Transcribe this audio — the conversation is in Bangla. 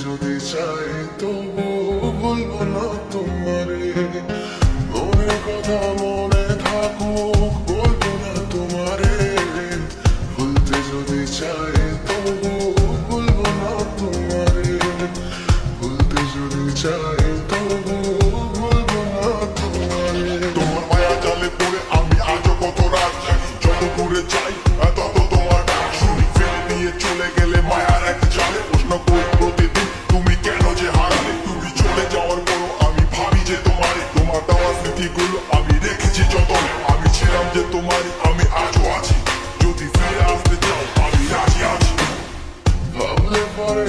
যদি চাই তবু বলবো না তোমারে, মনের কথা মনে থাকুক বলবো না তোমারে। ভুলতে যদি চাই তবু বলবো না তোমারে, ভুলতে যদি চাই তবু বলবো না তোমারে। তোমার মায়া জালে পড়ে আমি আজও কত রাত জাগি, যত দূরে যাই তত তোমার ডাক শুনি। ফেলে দিয়ে চলে গেলে মায়ার এক জালে প্রশ্ন করি প্রতিদিন তুমি কেন যে হারালে। তুমি চলে যাওয়ার পরও আমি ভাবি যে তোমারে, তোমার দেওয়া স্মৃতিগুলো আমি রেখেছি যতনে। আমি ছিলাম যে তোমারই, আমি আজও আছি, যদি ফিরে আসতে চাও আমি রাজি আছি। ভাবলে পরে